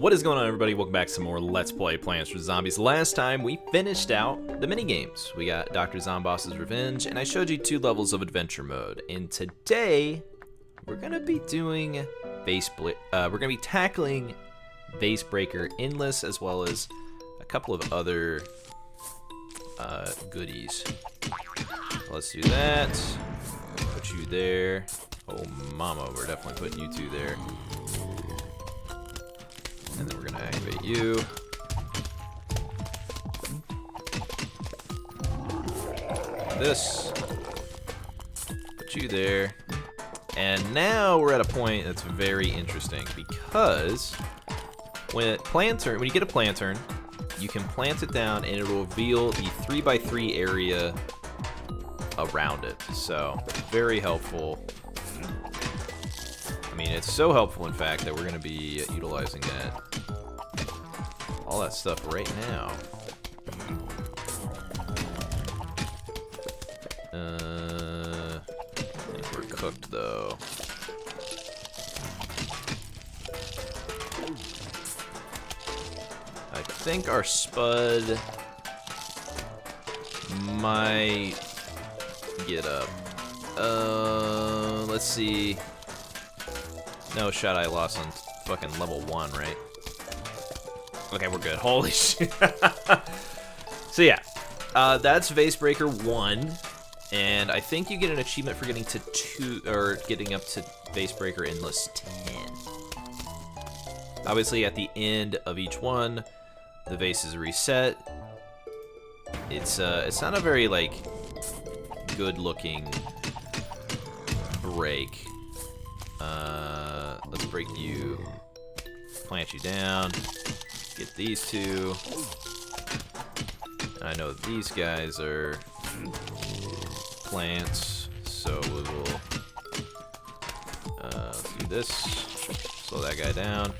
What is going on, everybody? Welcome back to some more Let's Play Plants vs. Zombies. Last time we finished out the mini-games. We got Dr. Zomboss's Revenge, and I showed you 2 levels of adventure mode. And today, we're gonna be doing we're gonna be tackling Vase Breaker Endless, as well as a couple of other goodies. Let's do that. Put you there. Oh, mama, we're definitely putting you 2 there. And then we're gonna activate you. This. Put you there. And now we're at a point that's very interesting because when you get a plantern, you can plant it down and it will reveal the 3x3 area around it. So very helpful. I mean, it's so helpful, in fact, that we're going to be utilizing all that stuff right now. I think we're cooked, though. I think our spud might get up. Let's see. No shot I lost on fucking level 1, right? Okay, we're good. Holy shit. So yeah, that's Vase Breaker 1, and I think you get an achievement for getting to 2, or getting up to Vase Breaker Endless 10. Obviously, at the end of each one, the vase is reset. It's not a very, like, good-looking break. Let's break you, plant you down, get these 2. And I know these guys are plants, so we will do this, slow that guy down.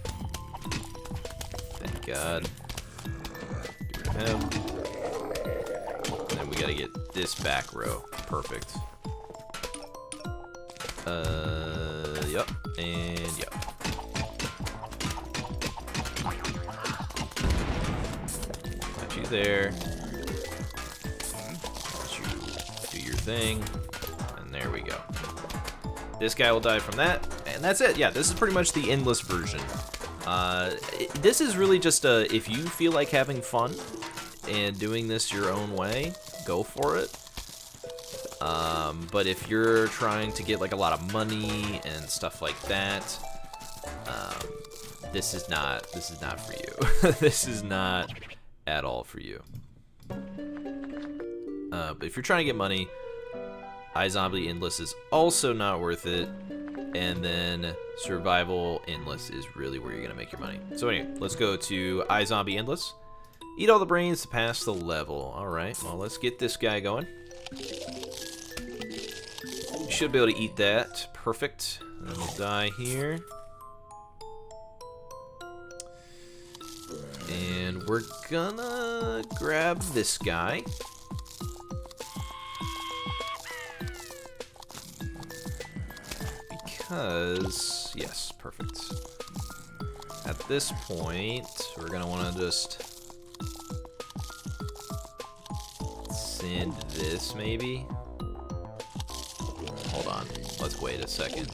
Thank God. Get rid of him. And then we gotta get this back row. Perfect. Yep, and yep. Got you there. Let you do your thing, and there we go. This guy will die from that, and that's it. Yeah, this is pretty much the endless version. This is really just if you feel like having fun and doing this your own way, go for it. But if you're trying to get like a lot of money and stuff like that, this is not for you. This is not at all for you. But if you're trying to get money, iZombie Endless is also not worth it. And then Survival Endless is really where you're gonna make your money. So anyway, let's go to iZombie Endless. Eat all the brains to pass the level. All right, well, let's get this guy going. Should be able to eat that. Perfect. And then we'll die here. And we're gonna grab this guy. Because, yes, perfect. At this point, we're gonna wanna just send this, maybe. Hold on, let's wait a second.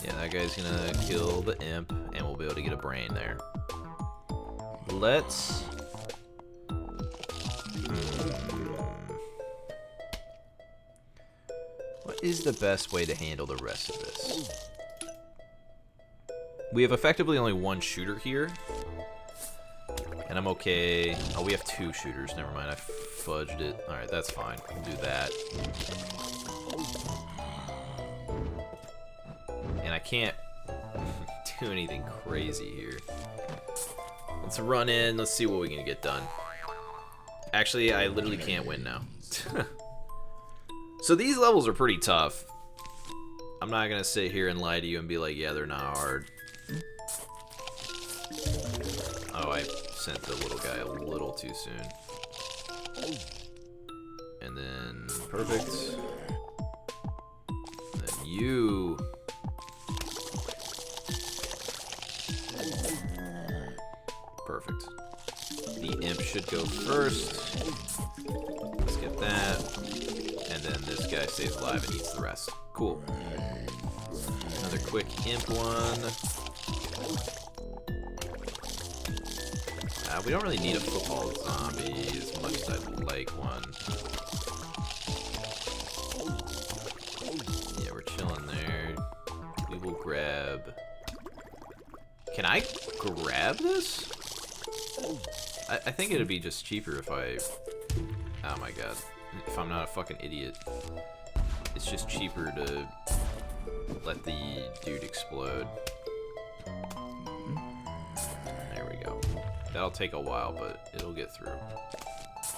Yeah, that guy's gonna kill the imp, and we'll be able to get a brain there. Let's... What is the best way to handle the rest of this? We have effectively only 1 shooter here. And I'm okay. Oh, we have 2 shooters. Never mind, I fudged it. Alright, that's fine. We'll do that. And I can't do anything crazy here. Let's run in. Let's see what we can get done. Actually, I literally can't win now. So these levels are pretty tough. I'm not going to sit here and lie to you and be like, yeah, they're not hard. Oh, I sent the little guy a little too soon. And then, perfect. And then you Perfect. The imp should go first. Let's get that. And then this guy stays alive and eats the rest. Cool. Another quick imp one. We don't really need a football zombie as much as I'd like one. Yeah, we're chilling there. We will grab... Can I grab this? I think it'd be just cheaper if I... Oh my god. If I'm not a fucking idiot. It's just cheaper to let the dude explode. There we go. That'll take a while, but it'll get through.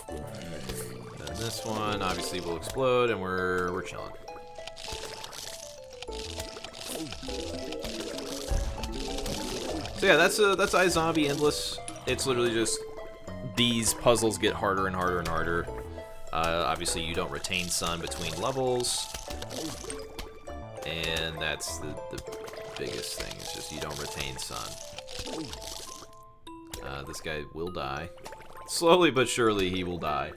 And this one obviously will explode, and we're chilling. So yeah, that's iZombie Endless. It's literally just these puzzles get harder and harder and harder. Obviously, you don't retain sun between levels, and that's the biggest thing. It's just you don't retain sun. This guy will die. Slowly but surely, he will die.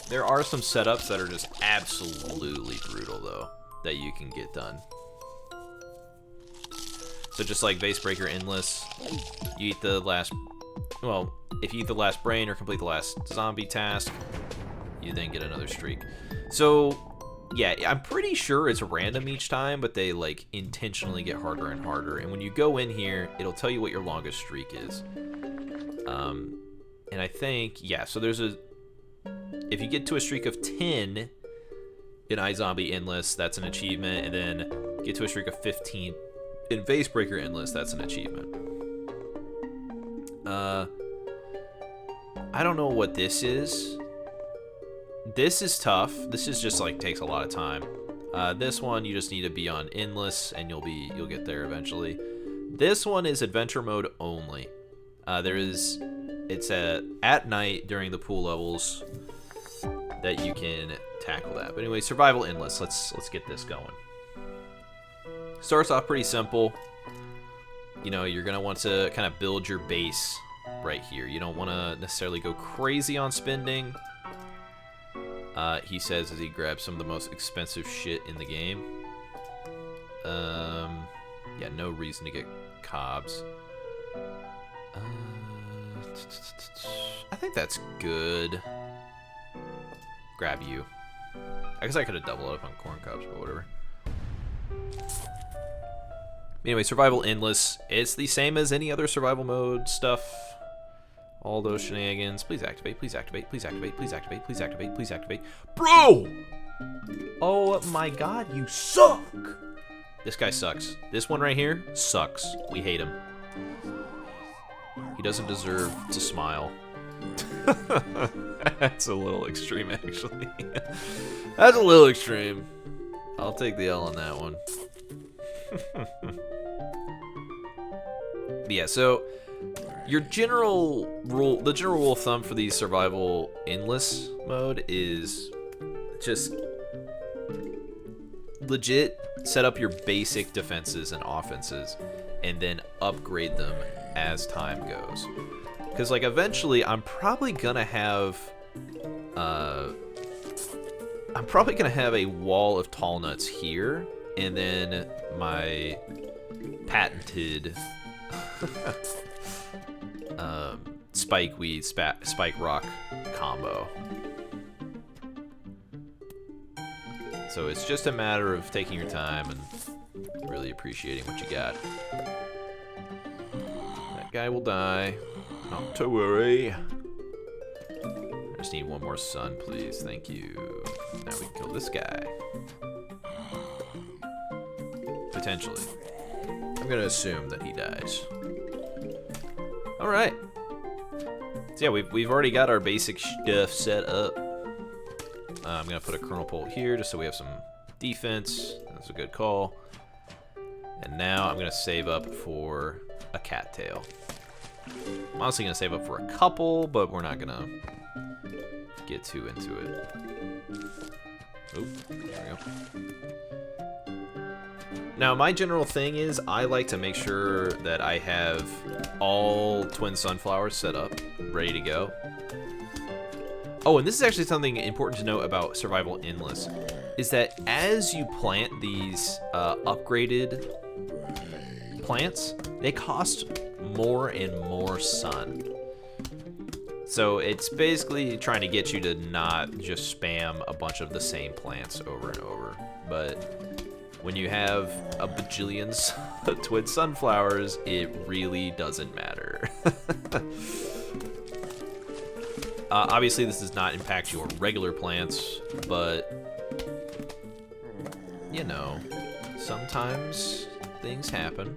There are some setups that are just absolutely brutal, though, that you can get done. So just like Vasebreaker Endless, you eat the last... Well, if you eat the last brain or complete the last zombie task, you then get another streak. So, yeah, I'm pretty sure it's random each time, but they, like, intentionally get harder and harder. And when you go in here, it'll tell you what your longest streak is. And I think, yeah, so there's a... If you get to a streak of 10 in iZombie Endless, that's an achievement. And then get to a streak of 15 in Vasebreaker Endless, that's an achievement. I don't know what this is. This is tough. This is just like takes a lot of time. This one you just need to be on Endless and you'll get there eventually. This one is adventure mode only. It's at night during the pool levels that you can tackle that. But anyway, survival Endless. Let's get this going. Starts off pretty simple. You know, you're gonna want to kind of build your base right here. You don't want to necessarily go crazy on spending. He says as he grabs some of the most expensive shit in the game. Yeah, no reason to get cobs. I think that's good. Grab you. I guess I could have doubled up on corn cobs, but whatever. Anyway, survival Endless. It's the same as any other survival mode stuff. All those shenanigans. Please activate, please activate, please activate, please activate, please activate, please activate. Bro! Oh my god, you suck! This guy sucks. This one right here sucks. We hate him. He doesn't deserve to smile. That's a little extreme, actually. That's a little extreme. I'll take the L on that one. Yeah, so your general rule, the general rule of thumb for the survival endless mode is just legit set up your basic defenses and offenses and then upgrade them as time goes. Because like eventually I'm probably gonna have a wall of tall nuts here, and then my patented spike rock combo. So it's just a matter of taking your time and really appreciating what you got. That guy will die. Not to worry. I just need one more sun, please. Thank you. Now we can kill this guy. Potentially. I'm gonna assume that he dies. Alright. So yeah, we've already got our basic stuff set up. I'm gonna put a kernel pole here just so we have some defense. That's a good call. And now I'm gonna save up for a cattail. I'm honestly gonna save up for a couple, but we're not gonna get too into it. Oop, there we go. Now, my general thing is I like to make sure that I have all twin sunflowers set up, ready to go. Oh, and this is actually something important to note about Survival Endless, is that as you plant these upgraded plants, they cost more and more sun. So it's basically trying to get you to not just spam a bunch of the same plants over and over. But when you have a bajillion twin sunflowers, it really doesn't matter. Obviously, this does not impact your regular plants, but, you know, sometimes things happen.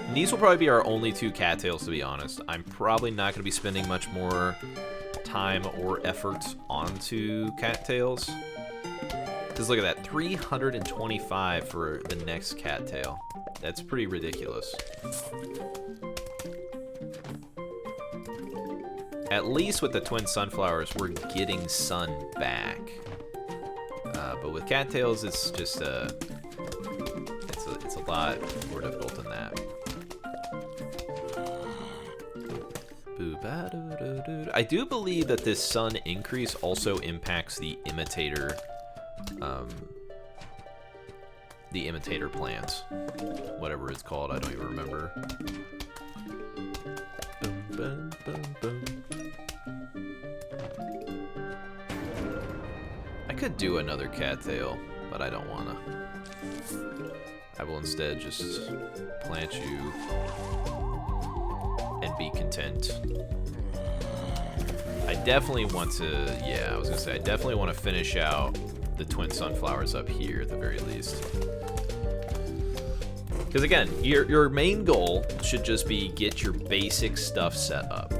And these will probably be our only 2 cattails, to be honest. I'm probably not going to be spending much more time or effort onto cattails. Because look at that, 325 for the next cattail. That's pretty ridiculous. At least with the twin sunflowers, we're getting sun back. But with cattails, it's just it's a lot more difficult than that. I do believe that this sun increase also impacts the imitator plants, whatever it's called. I don't even remember. Boom, boom, boom, boom. I could do another cattail, but I don't wanna. I will instead just plant you and be content. I definitely want to, yeah, I was gonna say, I definitely want to finish out the twin sunflowers up here at the very least. Because again, your main goal should just be get your basic stuff set up.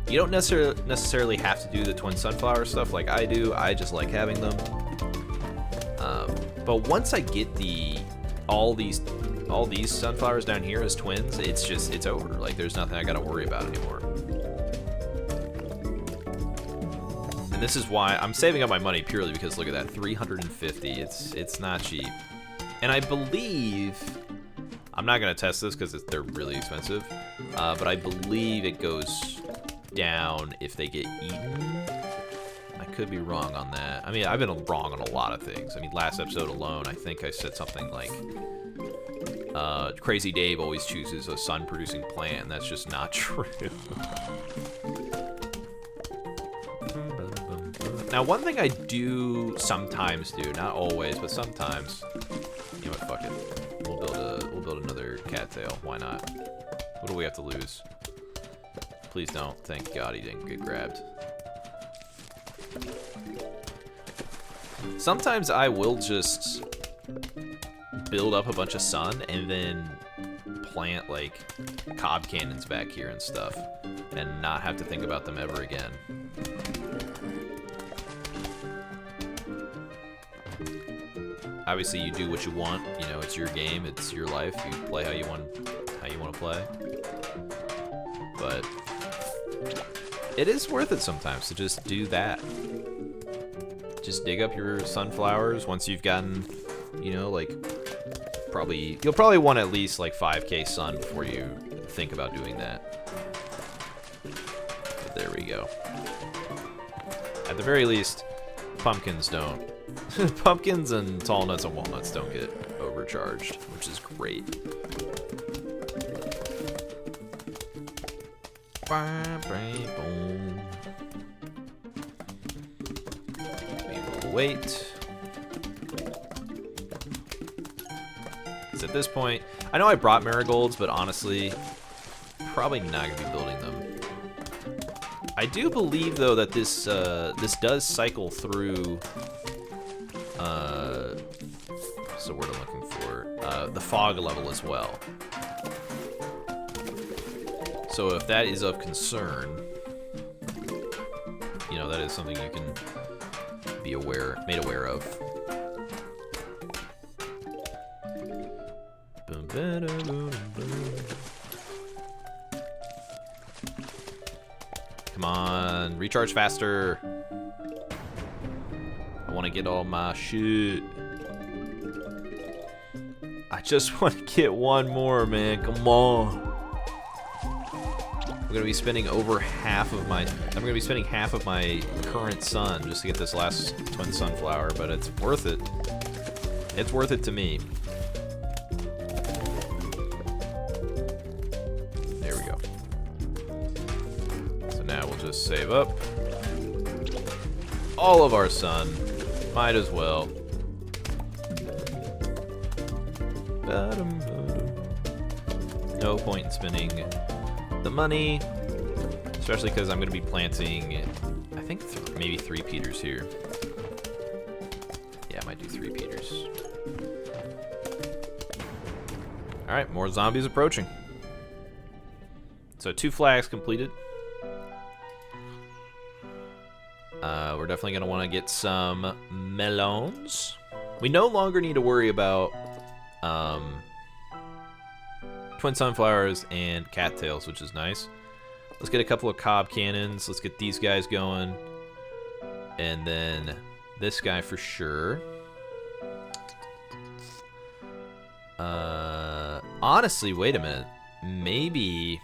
You don't necessarily have to do the twin sunflower stuff like I do. I just like having them. But once I get all these sunflowers down here as twins, it's over. Like there's nothing I gotta worry about anymore. And this is why I'm saving up my money purely because look at that, 350. It's not cheap. And I believe, I'm not gonna test this because they're really expensive, but I believe it goes down if they get eaten. I could be wrong on that. I mean, I've been wrong on a lot of things. I mean, last episode alone, I think I said something like, Crazy Dave always chooses a sun-producing plant, and that's just not true. Now, one thing I do sometimes do, not always, but sometimes, you know what, fuck it. We'll build another cattail. Why not? What do we have to lose? Please don't. Thank God he didn't get grabbed. Sometimes I will just build up a bunch of sun and then plant like cob cannons back here and stuff and not have to think about them ever again. Obviously you do what you want, you know, it's your game, it's your life, you play how you want to play. But it is worth it sometimes to just do that. Just dig up your sunflowers once you've gotten, you know, like you'll probably want at least like 5k sun before you think about doing that. But there we go. At the very least, pumpkins don't. Pumpkins and tall nuts and walnuts don't get overcharged, which is great. We will wait. Because at this point, I know I brought marigolds, but honestly, probably not going to be building them. I do believe, though, that this does cycle through... what's the word I'm looking for? The fog level as well. So if that is of concern, you know, that is something you can be made aware of. Come on, recharge faster. I want to get all my shit. I just want to get one more, man. Come on. I'm gonna be spending over half of my. I'm gonna be spending half of my current sun just to get this last twin sunflower, but it's worth it. It's worth it to me. There we go. So now we'll just save up all of our sun. Might as well. No point in spending the money, especially because I'm going to be planting, I think maybe 3 Peters here. Yeah, I might do 3 Peters. All right, more zombies approaching. So 2 flags completed. We're definitely going to want to get some melons. We no longer need to worry about twin sunflowers and cattails, which is nice. Let's get a couple of cob cannons. Let's get these guys going. And then this guy for sure. Honestly, wait a minute. Maybe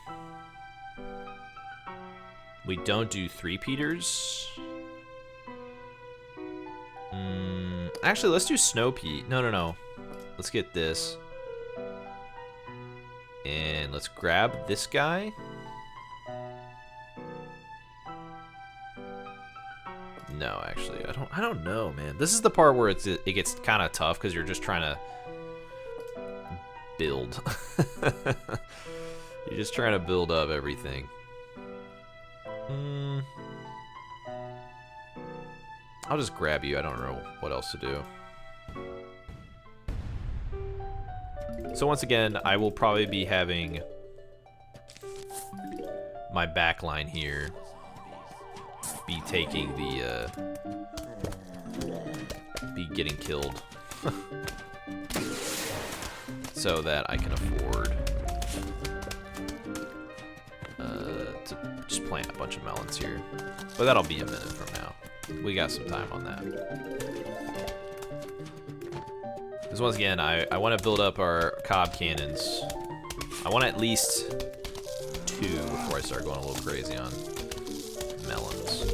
we don't do 3 Peters. Actually, let's do Snow Pete. No. Let's get this. And let's grab this guy. No, actually, I don't know, man. This is the part where it gets kind of tough because you're just trying to build. You're just trying to build up everything. I'll just grab you. I don't know what else to do. So once again, I will probably be having my back line here be taking the, be getting killed. So that I can afford to just plant a bunch of melons here. But that'll be a minute from now. We got some time on that. Because once again, I want to build up our cob cannons. I want at least 2 before I start going a little crazy on melons.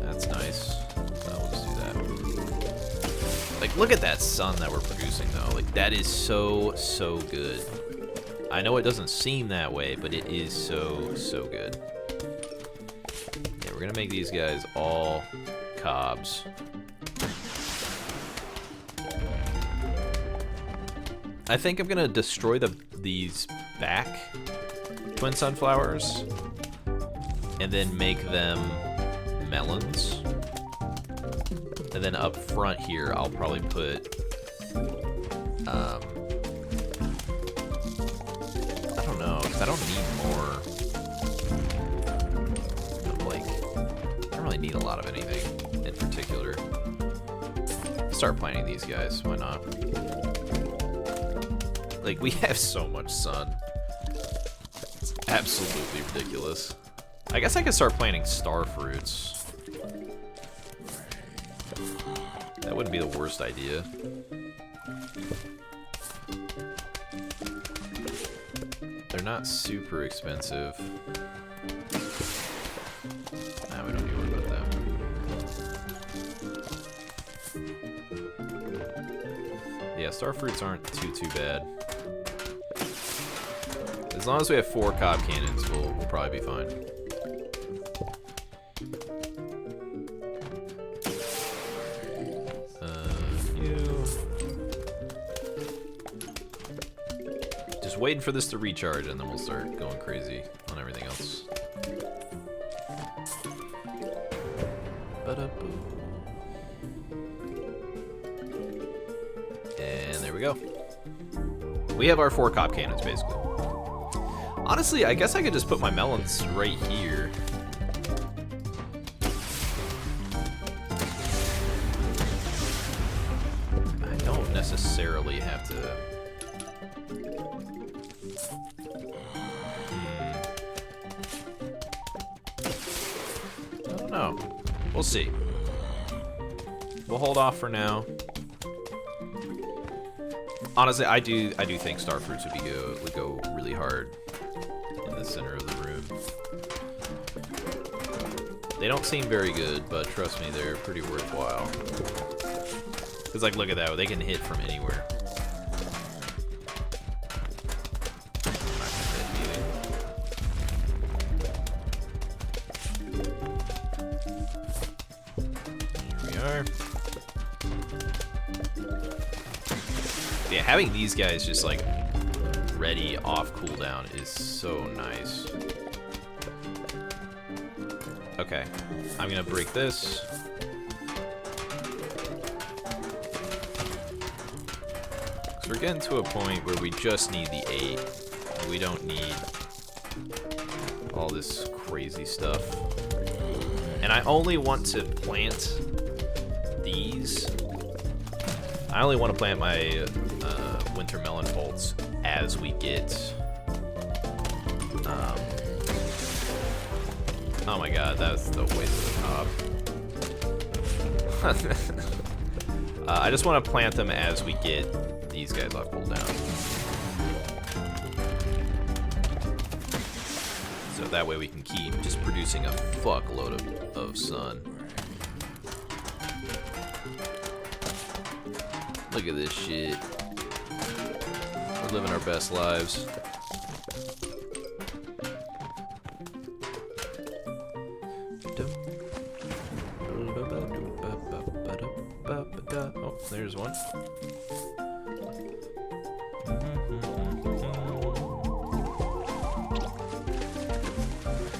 That's nice. So we'll just do that. Like, look at that sun that we're producing, though. Like, that is so good. I know it doesn't seem that way, but it is so good. Yeah, we're gonna make these guys all cobs. I think I'm gonna destroy these back twin sunflowers and then make them melons. And then up front here, I'll probably put I don't need more. Like, I don't really need a lot of anything in particular. Start planting these guys. Why not? Like, we have so much sun. It's absolutely ridiculous. I guess I could start planting star fruits. That wouldn't be the worst idea. They're not super expensive. Nah, we don't need to worry about that. Yeah, star fruits aren't too bad. As long as we have 4 cob cannons, we'll probably be fine. Waiting for this to recharge, and then we'll start going crazy on everything else. And there we go. We have our 4 cob cannons, basically. Honestly, I guess I could just put my melons right here. I don't necessarily have to... know. We'll see. We'll hold off for now. Honestly, I do think star fruits would go really hard in the center of the room. They don't seem very good, but trust me, they're pretty worthwhile. Cause like, look at that, they can hit from anywhere. Yeah, having these guys just like ready off cooldown is so nice. Okay, I'm gonna break this. So we're getting to a point where we just need the 8. We don't need all this crazy stuff. And I only want to plant these. I only want to plant my winter melon bolts as we get. Oh my god, that's the waste of the top. I just want to plant them as we get these guys off cooldown. So that way we can keep just producing a fuckload of sun. Look at this shit. We're living our best lives. Oh, there's one.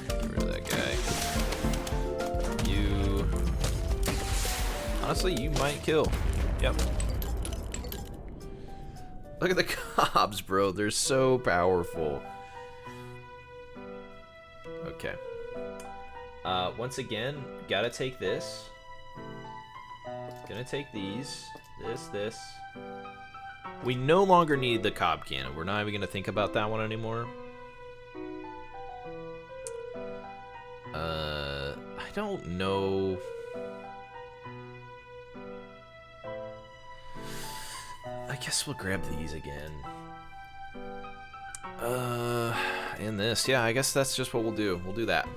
Get rid of that guy. You... Honestly, you might kill. Yep. Look at the cobs, bro. They're so powerful. Okay. Once again, gotta take this. Gonna take these. This. We no longer need the cob cannon. We're not even gonna think about that one anymore. I don't know. I guess we'll grab these again. And this. Yeah, I guess that's just what we'll do. We'll do that.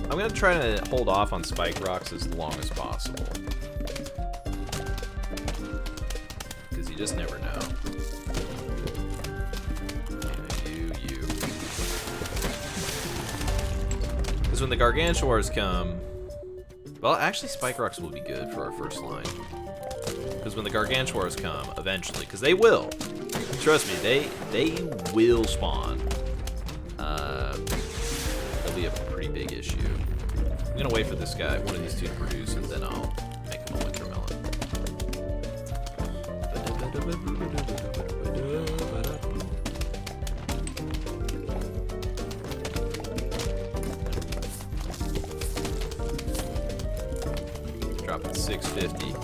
I'm gonna try to hold off on spike rocks as long as possible. Because you just never know. You. Because when the Gargantuars come... Well, actually Spike Rocks will be good for our first line. Because when the Gargantuars come, eventually, because they will. Trust me, they will spawn. That'll be a pretty big issue. I'm gonna wait for this guy, one of these two to produce, and then I'll make him a winter melon. Drop it 650.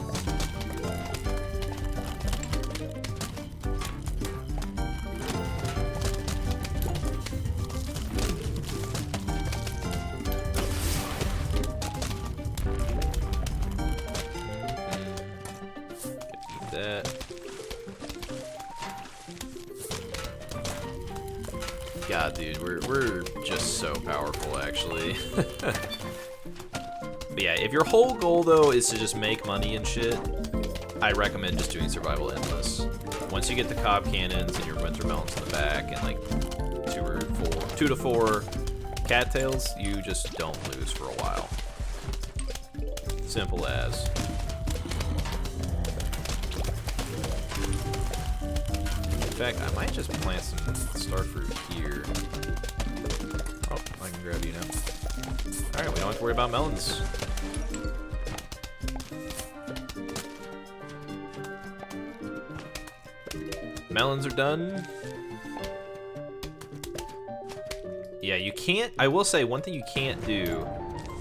God, dude, we're just so powerful, actually. But yeah, if your whole goal, though, is to just make money and shit, I recommend just doing Survival Endless. Once you get the cob cannons and your winter melons in the back and like 2 to 4 cattails, you just don't lose for a while. Simple as. In fact, I might just plant some starfruit here. Oh, I can grab you now. Alright, we don't have to worry about melons. Melons are done. Yeah, you can't... I will say, one thing you can't do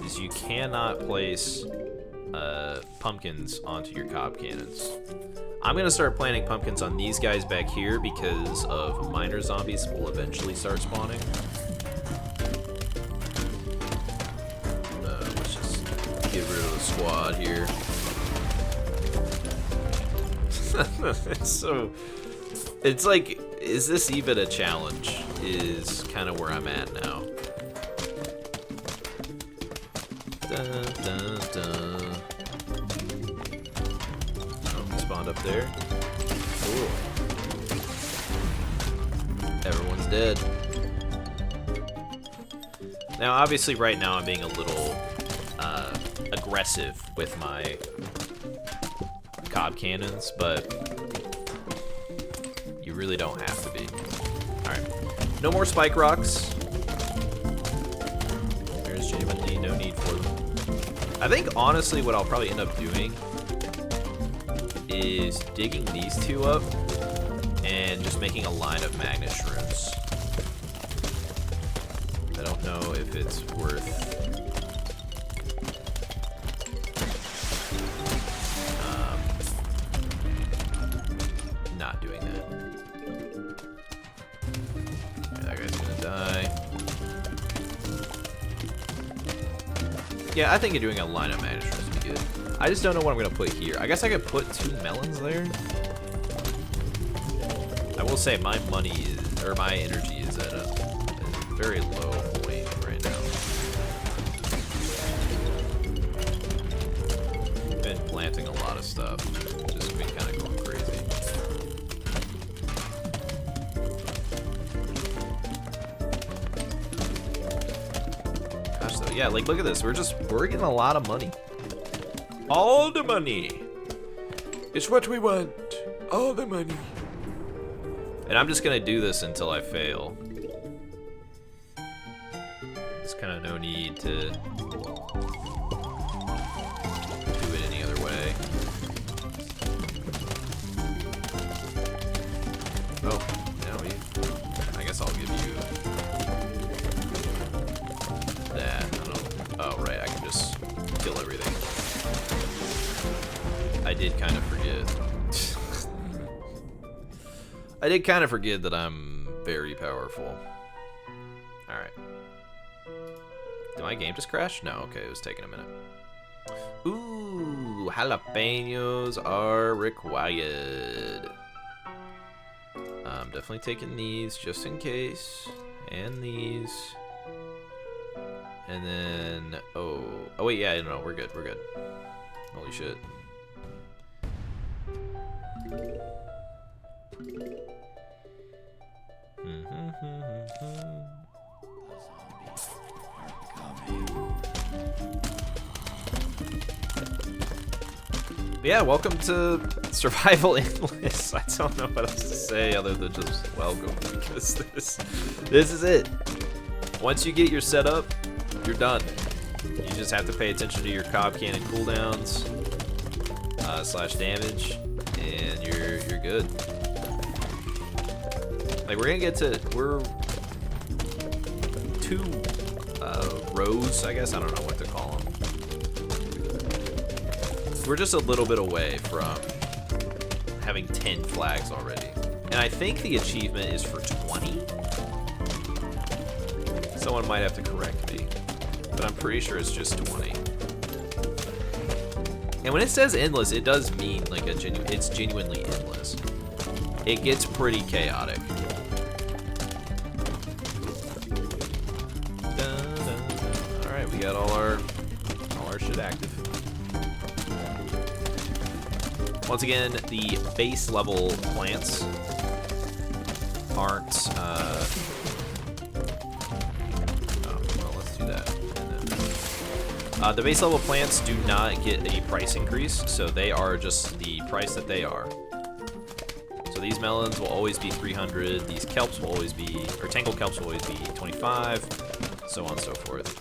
is you cannot place pumpkins onto your cob cannons. I'm gonna start planting pumpkins on these guys back here because of miner zombies will eventually start spawning. Let's just get rid of the squad here. It's like, is this even a challenge? Is kind of where I'm at now. Dun, dun, dun. Oh, spawned up there. Cool. Everyone's dead. Now, obviously, right now I'm being a little aggressive with my cob cannons, but you really don't have to be. Alright. No more spike rocks. There's genuinely no need for them. I think, honestly, what I'll probably end up doing is digging these two up and just making a line of magnet shrooms. I don't know if it's worth not doing that. That guy's gonna die. Yeah, I think doing a line of magnet shrooms would be good. I just don't know what I'm gonna put here. I guess I could put 2 melons there. I will say my money is, or my energy is at a very low point right now. Been planting a lot of stuff, just been kind of going crazy. Gosh, though, yeah, like look at this. We're getting a lot of money. All the money. It's what we want. All the money. And I'm just gonna do this until I fail. There's kind of no need to do it any other way. Oh, now I guess I'll give you that. I don't know. Oh, right, I can just kill everything. I did kind of forget. I did kind of forget that I'm very powerful. Alright. Did my game just crash? No, okay, it was taking a minute. Ooh, jalapenos are required. I'm definitely taking these just in case. And these. And then, oh wait, yeah, no, we're good, we're good. Holy shit. Yeah, welcome to Survival Endless. I don't know what else to say other than just welcome, because this is it. Once you get your setup, you're done. You just have to pay attention to your cob cannon cooldowns, / damage, and you're good. Like we're 2 rows, I guess. I don't know what to call them. We're just a little bit away from having 10 flags already. And I think the achievement is for 20. Someone might have to correct me, but I'm pretty sure it's just 20. And when it says endless, it does mean like it's genuinely endless. It gets pretty chaotic. All right, we got all our shit active. Once again, the base level plants aren't. Oh, well, let's do that. And then, the base level plants do not get a price increase, so they are just the price that they are. So these melons will always be 300. These kelps will always be, or tangled kelps will always be 25, so on and so forth.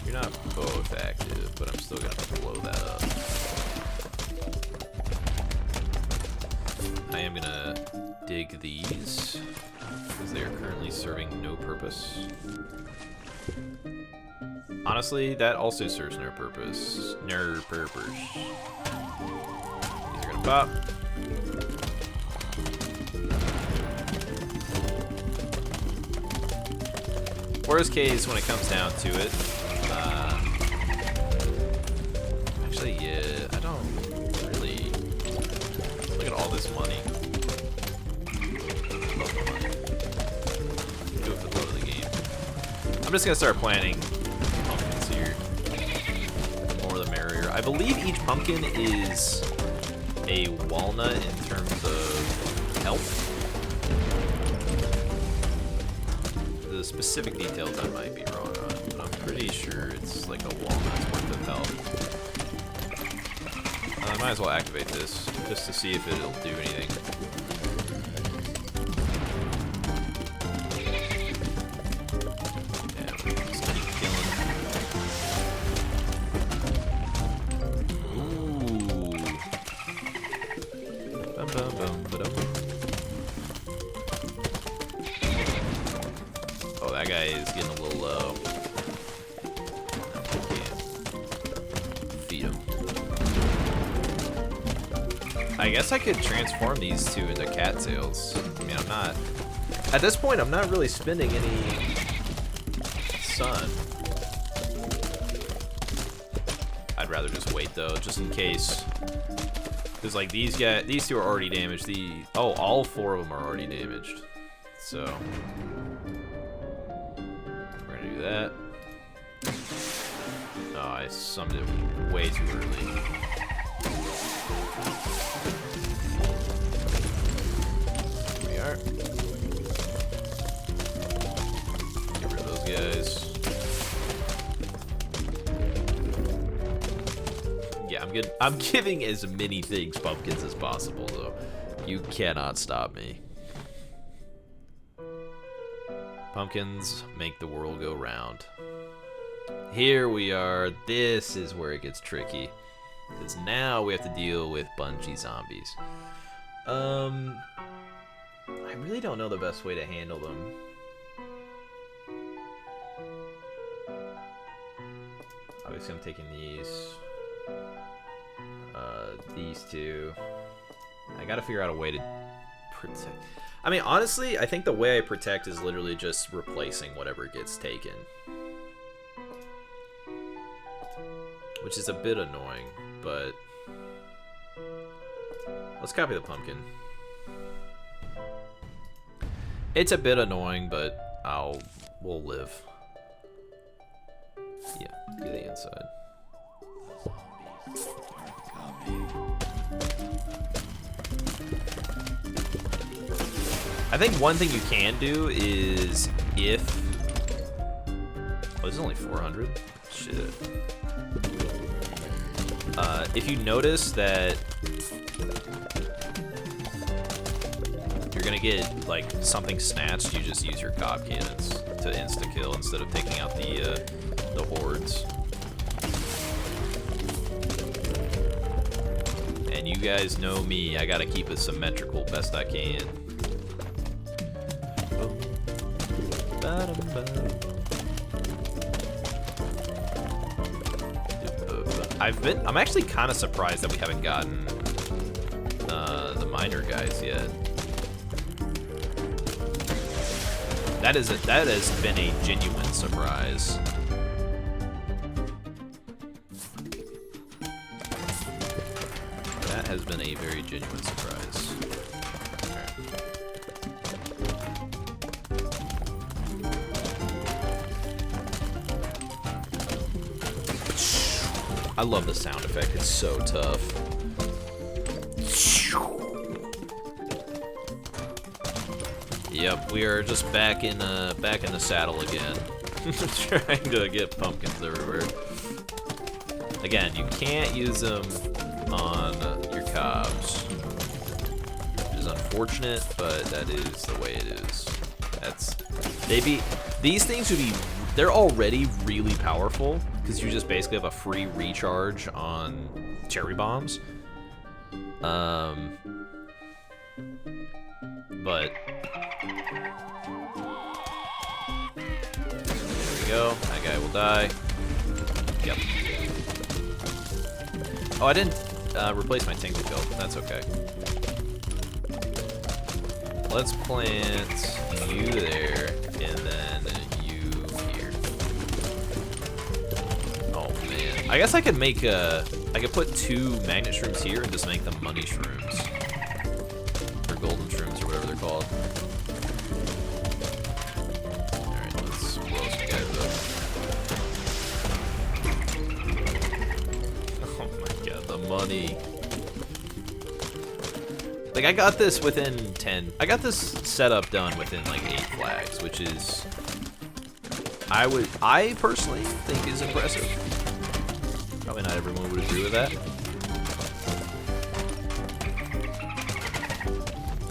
You're not both active, but I'm still gonna blow that up. I am gonna dig these. because they are currently serving no purpose. Honestly, that also serves no purpose. No purpose. These are gonna pop. Worst case, when it comes down to it, actually, yeah, I don't really look at all this money. Love the money. Do it for the love of the game. I'm just gonna start planting pumpkins here. The more the merrier. I believe each pumpkin is a walnut in terms of health. The specific details I might be wrong on, but I'm pretty sure it's like a walnut's worth of health. I might as well activate this just to see if it'll do anything. Yeah, just keep killing. Ooh. Bum, bum, bum, ba-dum. That guy is getting a little low. Can't feed him. I guess I could transform these two into cattails. I mean, I'm not... At this point, I'm not really spending any sun. I'd rather just wait, though, just in case. Because, like, these two are already damaged. Oh, all four of them are already damaged. So... do that. Oh, I summoned it way too early. Here we are. Get rid of those guys. Yeah, I'm giving as many things pumpkins as possible, though. You cannot stop me. Pumpkins make the world go round. Here we are. This is where it gets tricky. Because now we have to deal with Bungie zombies. I really don't know the best way to handle them. Obviously I'm taking these two. I gotta figure out a way to protect. I mean, honestly, I think the way I protect is literally just replacing whatever gets taken. Which is a bit annoying, but... Let's copy the pumpkin. It's a bit annoying, but we'll live. Yeah, do the inside. I think one thing you can do is if... Oh, this is only 400? Shit. If you notice that you're gonna get, like, something snatched, you just use your cob cannons to insta-kill instead of taking out the hordes. And you guys know me, I gotta keep it symmetrical best I can. I'm actually kind of surprised that we haven't gotten the miner guys yet. That has been a genuine surprise. That has been a very genuine surprise. I love the sound effect. It's so tough. Yep, we are just back in the saddle again, trying to get pumpkins everywhere. Again, you can't use them on your cobs, which is unfortunate, but that is the way it is. These things would be. They're already really powerful because you just basically have a free recharge on cherry bombs. But There we go. That guy will die. Yep. Oh, I didn't replace my Tingle Kill. That's okay. Let's plant you there, and then you here. Oh man, I guess I could make I could put 2 magnet shrooms here and just make them money shrooms, or golden shrooms, or whatever they're called. All right, let's blow some guys up. Oh my god, the money. Like, I got this within 10. I got this setup done within, like, 8 flags, which is... I personally think is impressive. Probably not everyone would agree with that.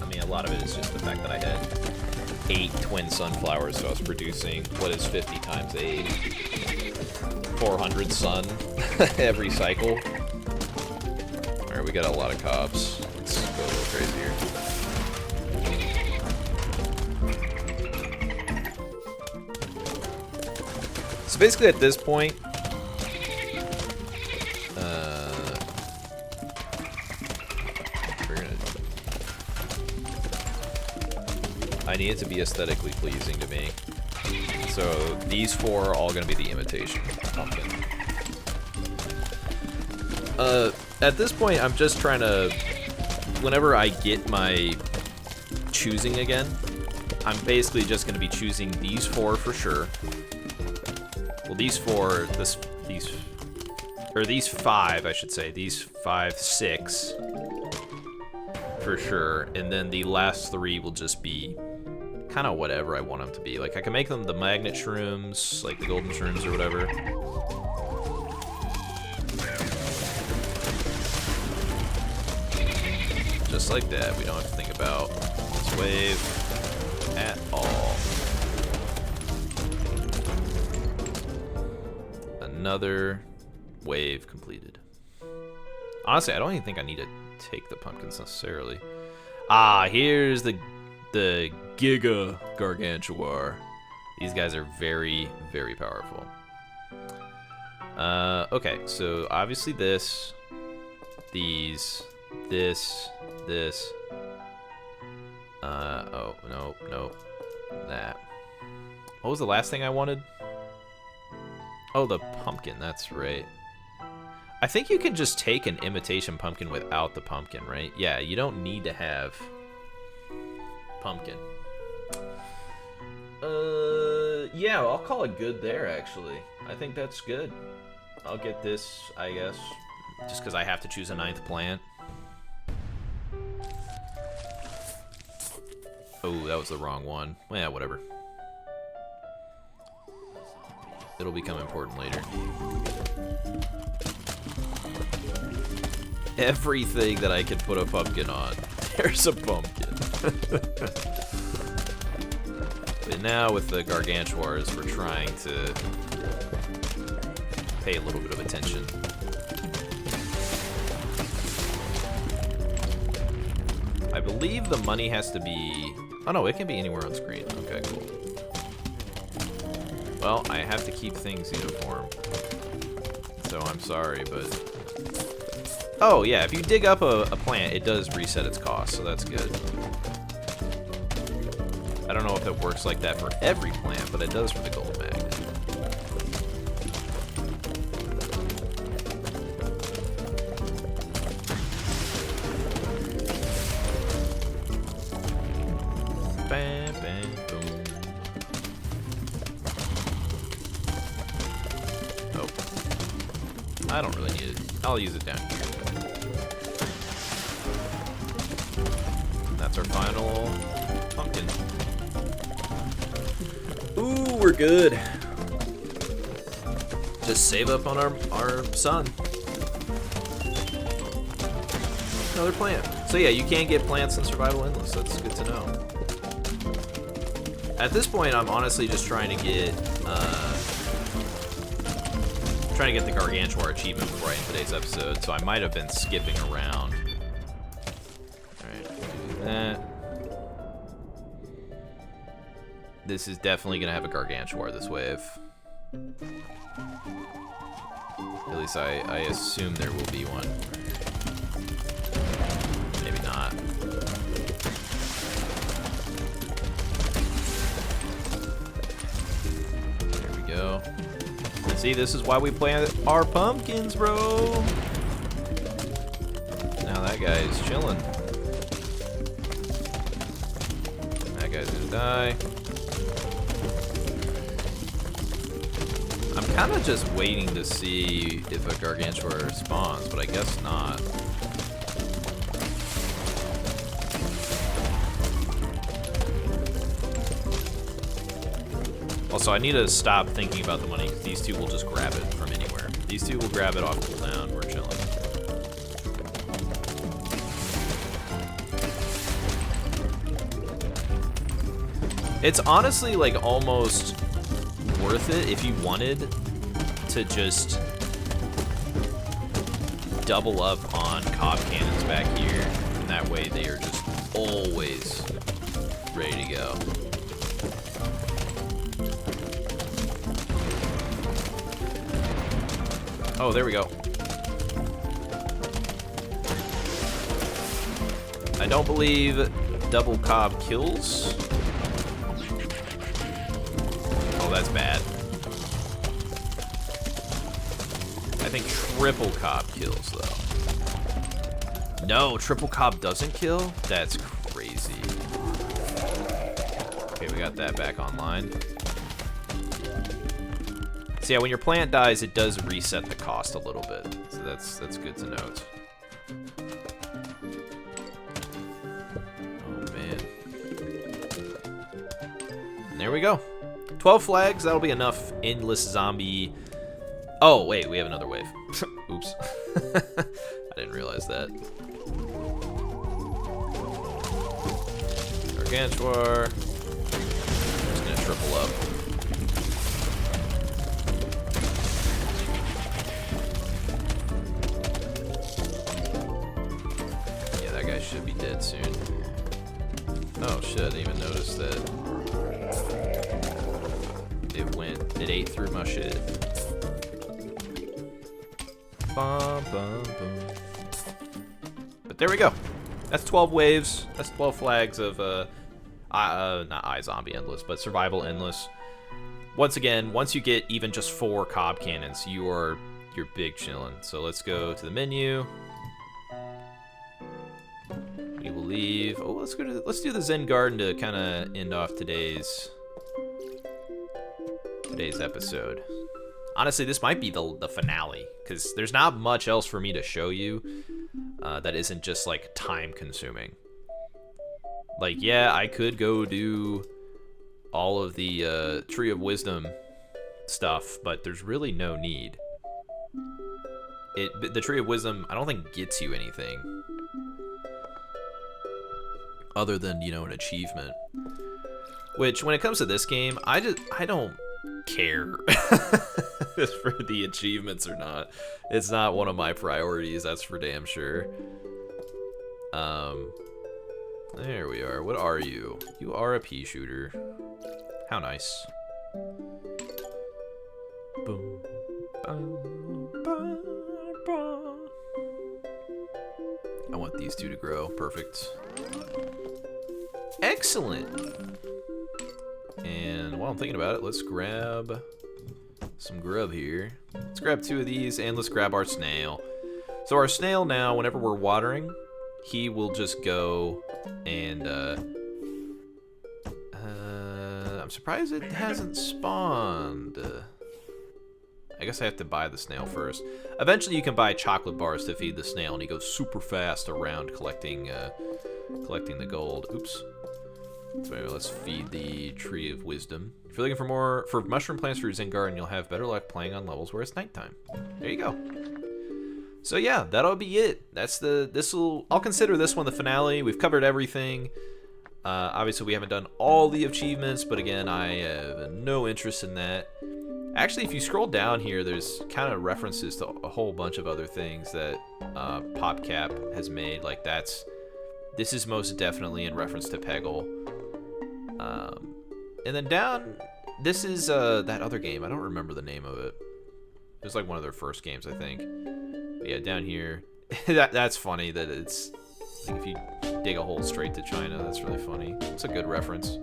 I mean, a lot of it is just the fact that I had 8 twin sunflowers, so I was producing, what is 50 times 8? 400 sun every cycle. Alright, we got a lot of cops. Let's go a little crazier. So basically at this point, I need it to be aesthetically pleasing to me. So these 4 are all going to be the imitation pumpkin. At this point, I'm just trying to... Whenever I get my choosing again, I'm basically just going to be choosing these 4 for sure. Well, these 4, these 5, I should say. These 5, 6 for sure, and then the last 3 will just be kind of whatever I want them to be. Like, I can make them the magnet shrooms, like the golden shrooms or whatever. Just like that. We don't have to think about this wave at all. Another wave completed. Honestly, I don't even think I need to take the pumpkins necessarily. Ah, here's the Giga Gargantuar. These guys are very, very powerful. Okay, so obviously this, these, this. Oh, no, that. What was the last thing I wanted? Oh, the pumpkin, that's right. I think you can just take an imitation pumpkin without the pumpkin, right? Yeah, you don't need to have pumpkin. Yeah, I'll call it good there, actually. I think that's good. I'll get this, I guess, just because I have to choose a 9th plant. Oh, that was the wrong one. Yeah, whatever. It'll become important later. Everything that I can put a pumpkin on, there's a pumpkin. But now with the Gargantuars, we're trying to pay a little bit of attention. I believe the money has to be... Oh no, it can be anywhere on screen. Okay, cool. Well, I have to keep things uniform. So I'm sorry, but... Oh yeah, if you dig up a plant, it does reset its cost, so that's good. I don't know if it works like that for every plant, but it does for the gold magnet. Bam, bam, boom. Oh. I don't really need it. I'll use it down here. That's our final pumpkin. Ooh, we're good. Just save up on our sun. Another plant. So yeah, you can get plants in Survival Endless. That's good to know. At this point, I'm honestly just trying to get the Gargantuar achievement before I end today's episode. So I might have been skipping around. All right, do that. this is definitely gonna have a Gargantuar this wave. At least I assume there will be one. Maybe not. There we go. See, this is why we plant our pumpkins, bro. Now that guy is chilling. That guy's gonna die. I'm kind of just waiting to see if a Gargantuar spawns, but I guess not. Also, I need to stop thinking about the money, because these two will just grab it from anywhere. These two will grab it off cooldown. We're chilling. It's honestly, like, almost worth it if you wanted to just double up on cob cannons back here, and that way they are just always ready to go. Oh, there we go. I don't believe double cob kills. Oh, that's bad. I think triple cob kills, though. No, triple cob doesn't kill? That's crazy. Okay, we got that back online. So yeah, when your plant dies, it does reset the cost a little bit. So that's good to note. Oh man. And there we go. 12 flags, that'll be enough endless zombie. Oh wait, we have another wave. Oops. I didn't realize that. Gargantuar. I'm just gonna triple up. Should be dead soon. Oh shit, I didn't even notice that it ate through my shit. Bum, bum, bum. But there we go. That's 12 waves. That's 12 flags of not iZombie Endless, but Survival Endless. Once again, once you get even just 4 cob cannons, you're big chillin'. So let's go to the menu. We will leave. Oh, let's do the Zen Garden to kind of end off today's episode. Honestly, this might be the finale, because there's not much else for me to show you that isn't just like time consuming. Like, yeah, I could go do all of the Tree of Wisdom stuff, but there's really no need. The Tree of Wisdom, I don't think gets you anything other than, you know, an achievement. Which, when it comes to this game, I don't care if for the achievements or not. It's not one of my priorities, that's for damn sure. There we are. What are you? You are a pea shooter. How nice. Boom. I want these two to grow. Perfect. Excellent. And while I'm thinking about it, let's grab some grub here. Let's grab 2 of these, and let's grab our snail. So our snail now, whenever we're watering, he will just go and I'm surprised it hasn't spawned. I guess I have to buy the snail first. Eventually you can buy chocolate bars to feed the snail, and he goes super fast around collecting the gold. Oops. So anyway, let's feed the Tree of Wisdom. If you're looking for mushroom plants for your Zen Garden, you'll have better luck playing on levels where it's nighttime. There you go. So yeah, that'll be it. I'll consider this one the finale. We've covered everything. Obviously we haven't done all the achievements, but again, I have no interest in that. Actually, if you scroll down here, there's kind of references to a whole bunch of other things that PopCap has made. Like this is most definitely in reference to Peggle. And then down, this is that other game. I don't remember the name of it. It was like one of their first games, I think. But yeah, down here, that's funny that it's like if you dig a hole straight to China. That's really funny. It's a good reference.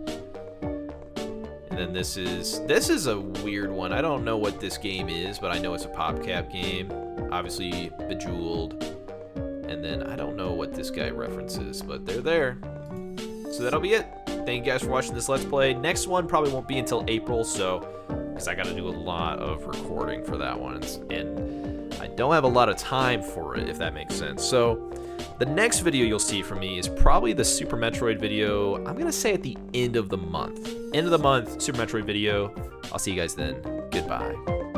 And then this is a weird one. I don't know what this game is, but I know it's a PopCap game. Obviously Bejeweled. And then I don't know what this guy references, but they're there. So that'll be it. Thank you guys for watching this Let's Play. Next one probably won't be until April, so because I got to do a lot of recording for that one, and I don't have a lot of time for it, if that makes sense. So the next video you'll see from me is probably the Super Metroid video. I'm gonna say at the end of the month. End of the month, Super Metroid video. I'll see you guys then. Goodbye.